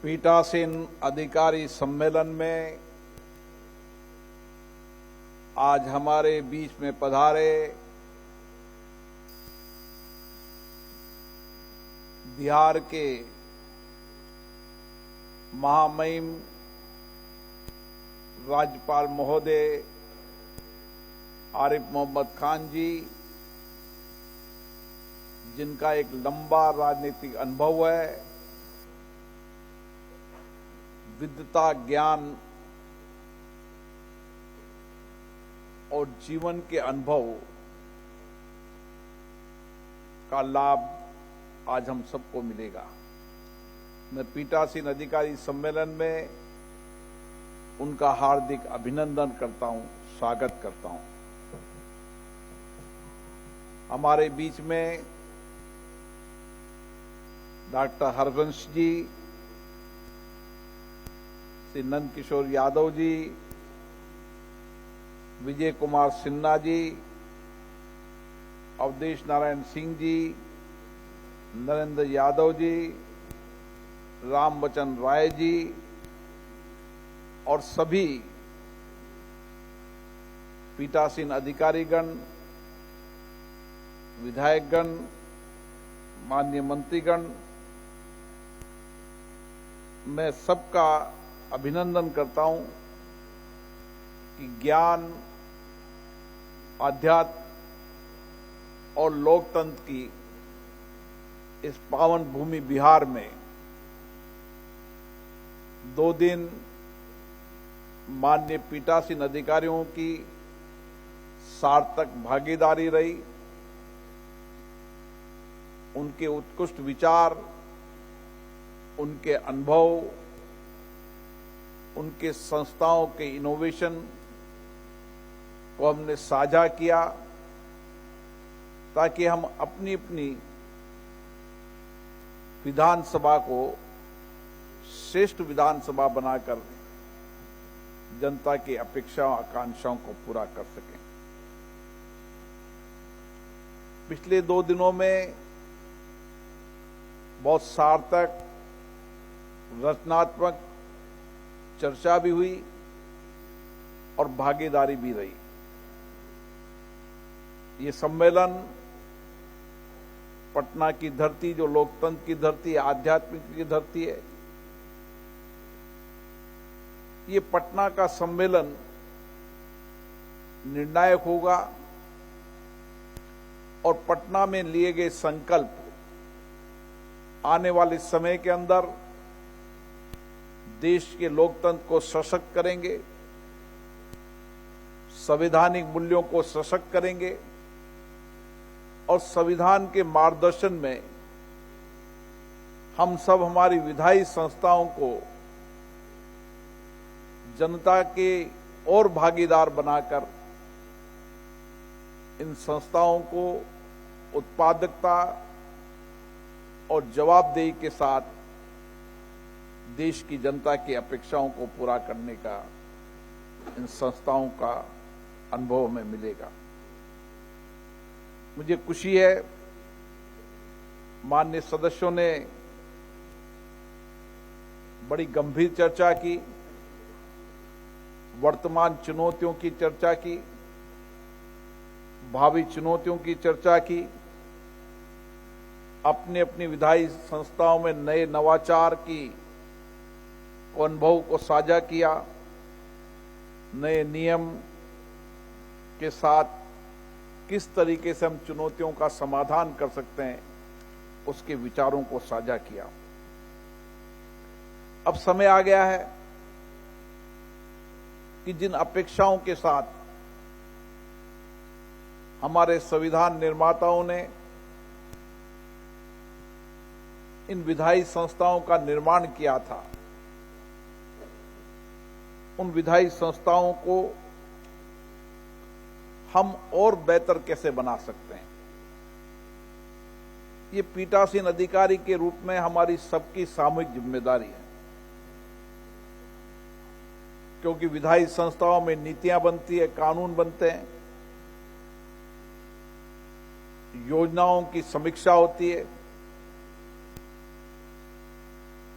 पीठासीन अधिकारी सम्मेलन में आज हमारे बीच में पधारे बिहार के महामहिम राज्यपाल महोदय आरिफ मोहम्मद खान जी, जिनका एक लंबा राजनीतिक अनुभव है, विद्वता, ज्ञान और जीवन के अनुभव का लाभ आज हम सबको मिलेगा। मैं पीठासीन अधिकारी सम्मेलन में उनका हार्दिक अभिनंदन करता हूं, स्वागत करता हूं। हमारे बीच में डॉक्टर हरवंश जी, श्री नंद किशोर यादव जी, विजय कुमार सिन्हा जी, अवधेश नारायण सिंह जी, नरेंद्र यादव जी, राम बच्चन राय जी और सभी पीठासीन अधिकारीगण, विधायकगण, माननीय मंत्रीगण, मैं सबका अभिनंदन करता हूं कि ज्ञान, अध्यात्म और लोकतंत्र की इस पावन भूमि बिहार में 2 दिन माननीय पीठासीन अधिकारियों की सार्थक भागीदारी रही। उनके उत्कृष्ट विचार, उनके अनुभव, उनके संस्थाओं के इनोवेशन को हमने साझा किया ताकि हम अपनी अपनी विधानसभा को श्रेष्ठ विधानसभा बनाकर जनता की अपेक्षाओं, आकांक्षाओं को पूरा कर सकें। पिछले 2 दिनों में बहुत सार्थक, रचनात्मक चर्चा भी हुई और भागीदारी भी रही। ये सम्मेलन पटना की धरती, जो लोकतंत्र की धरती है, आध्यात्मिक की धरती है, ये पटना का सम्मेलन निर्णायक होगा और पटना में लिए गए संकल्प आने वाले समय के अंदर देश के लोकतंत्र को सशक्त करेंगे, संवैधानिक मूल्यों को सशक्त करेंगे और संविधान के मार्गदर्शन में हम सब हमारी विधायी संस्थाओं को जनता के और भागीदार बनाकर इन संस्थाओं को उत्पादकता और जवाबदेही के साथ देश की जनता की अपेक्षाओं को पूरा करने का इन संस्थाओं का अनुभव में मिलेगा। मुझे खुशी है, माननीय सदस्यों ने बड़ी गंभीर चर्चा की, वर्तमान चुनौतियों की चर्चा की, भावी चुनौतियों की चर्चा की, अपनी अपनी विधायी संस्थाओं में नए नवाचार की अनुभव को साझा किया, नए नियम के साथ किस तरीके से हम चुनौतियों का समाधान कर सकते हैं, उसके विचारों को साझा किया। अब समय आ गया है कि जिन अपेक्षाओं के साथ हमारे संविधान निर्माताओं ने इन विधायी संस्थाओं का निर्माण किया था, उन विधायी संस्थाओं को हम और बेहतर कैसे बना सकते हैं, ये पीठासीन अधिकारी के रूप में हमारी सबकी सामूहिक जिम्मेदारी है। क्योंकि विधायी संस्थाओं में नीतियां बनती है, कानून बनते हैं, योजनाओं की समीक्षा होती है,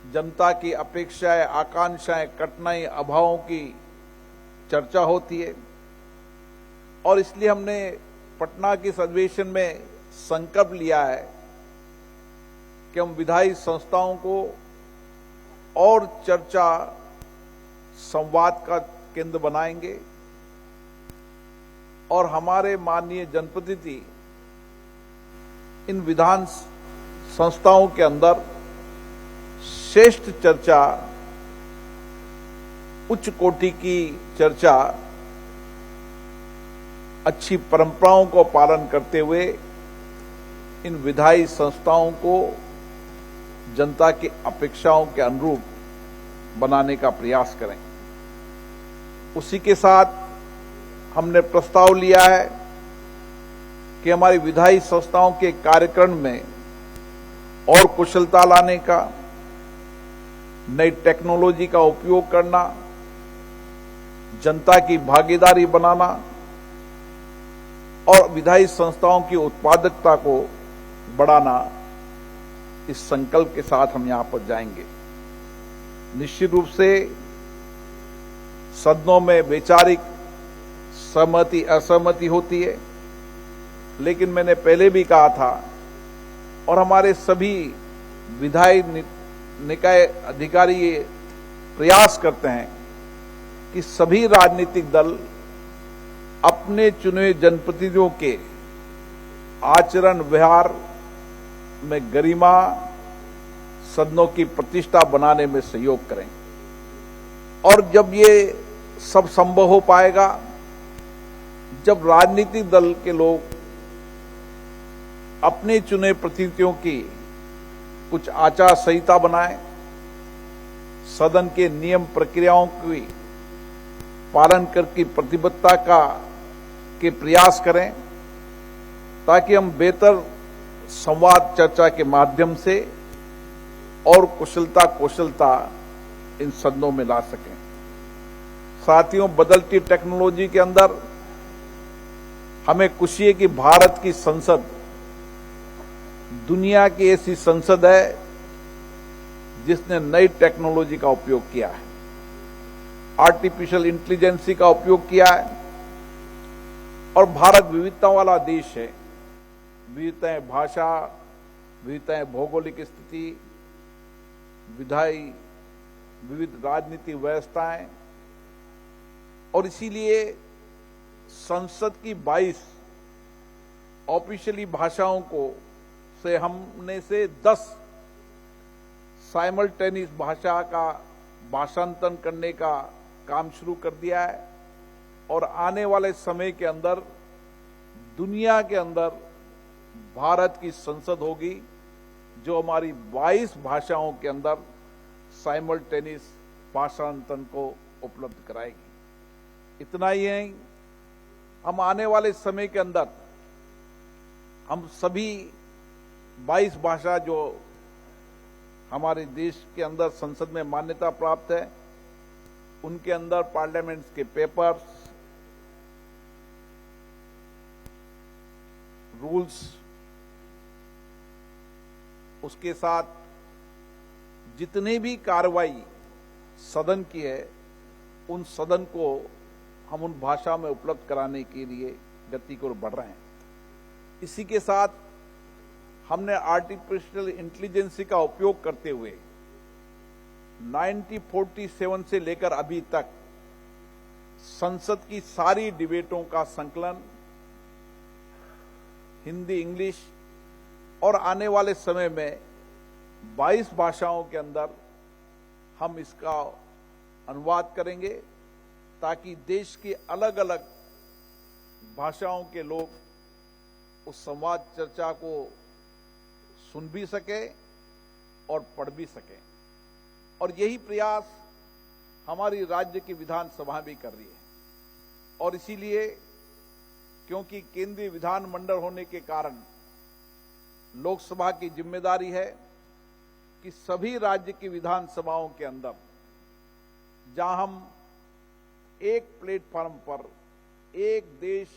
जनता की अपेक्षाएं, आकांक्षाएं, कठिनाई, अभावों की चर्चा होती है। और इसलिए हमने पटना के इस अधिवेशन में संकल्प लिया है कि हम विधायी संस्थाओं को और चर्चा, संवाद का केंद्र बनाएंगे और हमारे माननीय जनप्रतिनिधि इन विधान संस्थाओं के अंदर श्रेष्ठ चर्चा, उच्च कोटि की चर्चा, अच्छी परंपराओं को पालन करते हुए इन विधायी संस्थाओं को जनता की अपेक्षाओं के अनुरूप बनाने का प्रयास करें। उसी के साथ हमने प्रस्ताव लिया है कि हमारी विधायी संस्थाओं के कार्यक्रम में और कुशलता लाने का, नई टेक्नोलॉजी का उपयोग करना, जनता की भागीदारी बनाना और विधायी संस्थाओं की उत्पादकता को बढ़ाना, इस संकल्प के साथ हम यहां पर जाएंगे। निश्चित रूप से सदनों में वैचारिक सहमति असहमति होती है, लेकिन मैंने पहले भी कहा था और हमारे सभी विधायी निकाय अधिकारी ये प्रयास करते हैं कि सभी राजनीतिक दल अपने चुने जनप्रतिनिधियों के आचरण व्यवहार में गरिमा, सदनों की प्रतिष्ठा बनाने में सहयोग करें। और जब ये सब संभव हो पाएगा, जब राजनीतिक दल के लोग अपने चुने प्रतिनिधियों की कुछ आचार संहिता बनाएं, सदन के नियम प्रक्रियाओं की पालन करके प्रतिबद्धता के प्रयास करें, ताकि हम बेहतर संवाद चर्चा के माध्यम से और कौशलता इन सदनों में ला सकें। साथियों, बदलती टेक्नोलॉजी के अंदर हमें खुशी है कि भारत की संसद दुनिया की ऐसी संसद है जिसने नई टेक्नोलॉजी का उपयोग किया है, आर्टिफिशियल इंटेलिजेंस का उपयोग किया है। और भारत विविधता वाला देश है, विविधताएं भाषा, विविधताएं भौगोलिक स्थिति, विविध राजनीतिक व्यवस्थाएं, और इसीलिए संसद की 22 ऑफिशियली भाषाओं को से हमने से 10 साइमल्टेनियस भाषा का भाषांतरण करने का काम शुरू कर दिया है। और आने वाले समय के अंदर दुनिया के अंदर भारत की संसद होगी जो हमारी 22 भाषाओं के अंदर साइमल्टेनियस भाषांतरण को उपलब्ध कराएगी। इतना ही नहीं, हम आने वाले समय के अंदर हम सभी 22 भाषा जो हमारे देश के अंदर संसद में मान्यता प्राप्त है, उनके अंदर पार्लियामेंट्स के पेपर्स, रूल्स, उसके साथ जितनी भी कार्रवाई सदन की है, उन सदन को हम उन भाषा में उपलब्ध कराने के लिए गति को बढ़ रहे हैं। इसी के साथ हमने आर्टिफिशियल इंटेलिजेंस का उपयोग करते हुए 1947 से लेकर अभी तक संसद की सारी डिबेटों का संकलन हिंदी, इंग्लिश और आने वाले समय में 22 भाषाओं के अंदर हम इसका अनुवाद करेंगे, ताकि देश की अलग अलग भाषाओं के लोग उस संवाद चर्चा को सुन भी सके और पढ़ भी सके। और यही प्रयास हमारी राज्य की विधानसभा भी कर रही है। और इसीलिए, क्योंकि केंद्रीय विधानमंडल होने के कारण लोकसभा की जिम्मेदारी है कि सभी राज्य की विधानसभाओं के अंदर, जहां हम एक प्लेटफॉर्म पर एक देश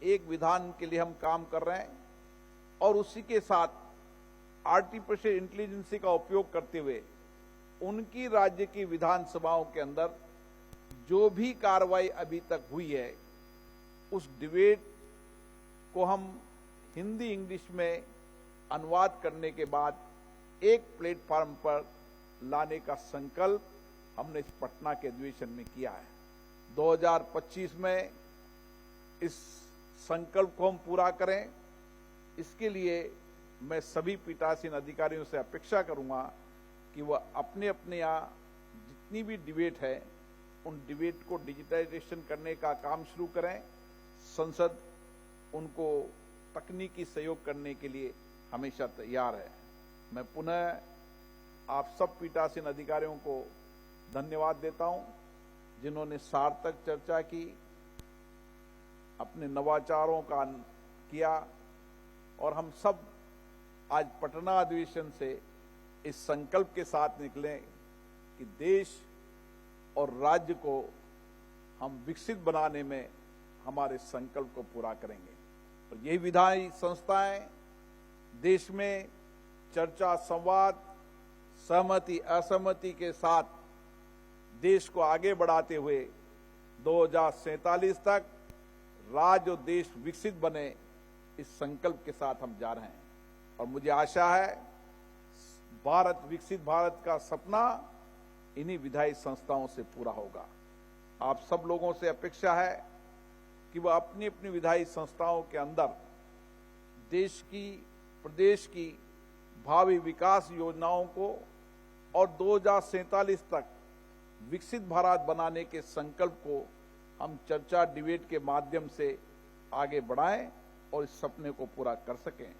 एक विधान के लिए हम काम कर रहे हैं, और उसी के साथ आर्टिफिशियल इंटेलिजेंस का उपयोग करते हुए उनकी राज्य की विधानसभाओं के अंदर जो भी कार्रवाई अभी तक हुई है, उस डिबेट को हम हिंदी इंग्लिश में अनुवाद करने के बाद एक प्लेटफॉर्म पर लाने का संकल्प हमने इस पटना के अधिवेशन में किया है। 2025 में इस संकल्प को हम पूरा करें, इसके लिए मैं सभी पीठासीन अधिकारियों से अपेक्षा करूंगा कि वह अपने अपने यहाँ जितनी भी डिबेट है, उन डिबेट को डिजिटाइजेशन करने का काम शुरू करें। संसद उनको तकनीकी सहयोग करने के लिए हमेशा तैयार है। मैं पुनः आप सब पीठासीन अधिकारियों को धन्यवाद देता हूं, जिन्होंने सार्थक चर्चा की, अपने नवाचारों का किया, और हम सब आज पटना अधिवेशन से इस संकल्प के साथ निकले कि देश और राज्य को हम विकसित बनाने में हमारे संकल्प को पूरा करेंगे। और यही विधायी संस्थाएं देश में चर्चा, संवाद, सहमति असहमति के साथ देश को आगे बढ़ाते हुए 2047 तक राज्य और देश विकसित बने, इस संकल्प के साथ हम जा रहे हैं। और मुझे आशा है भारत विकसित भारत का सपना इन्हीं विधायी संस्थाओं से पूरा होगा। आप सब लोगों से अपेक्षा है कि वह अपनी अपनी विधायी संस्थाओं के अंदर देश की, प्रदेश की भावी विकास योजनाओं को और 2047 तक विकसित भारत बनाने के संकल्प को हम चर्चा, डिबेट के माध्यम से आगे बढ़ाएं और इस सपने को पूरा कर सकें।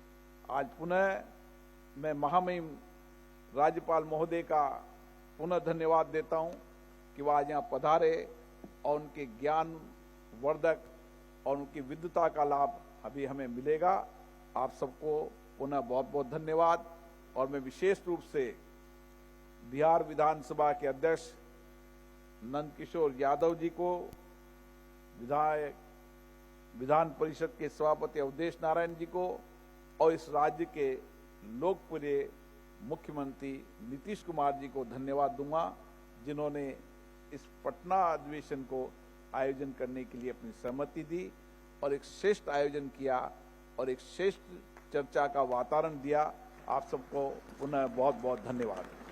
आज पुनः मैं महामहिम राज्यपाल महोदय का पुनः धन्यवाद देता हूं कि वह आज यहाँ पधारे और उनके ज्ञान वर्धक और उनकी विद्वता का लाभ अभी हमें मिलेगा। आप सबको पुनः बहुत बहुत धन्यवाद। और मैं विशेष रूप से बिहार विधानसभा के अध्यक्ष नंदकिशोर यादव जी को, विधान परिषद के सभापति अवधेश नारायण जी को और इस राज्य के लोकप्रिय मुख्यमंत्री नीतीश कुमार जी को धन्यवाद दूंगा, जिन्होंने इस पटना अधिवेशन को आयोजन करने के लिए अपनी सहमति दी और एक श्रेष्ठ आयोजन किया और एक श्रेष्ठ चर्चा का वातावरण दिया। आप सबको पुनः बहुत बहुत धन्यवाद।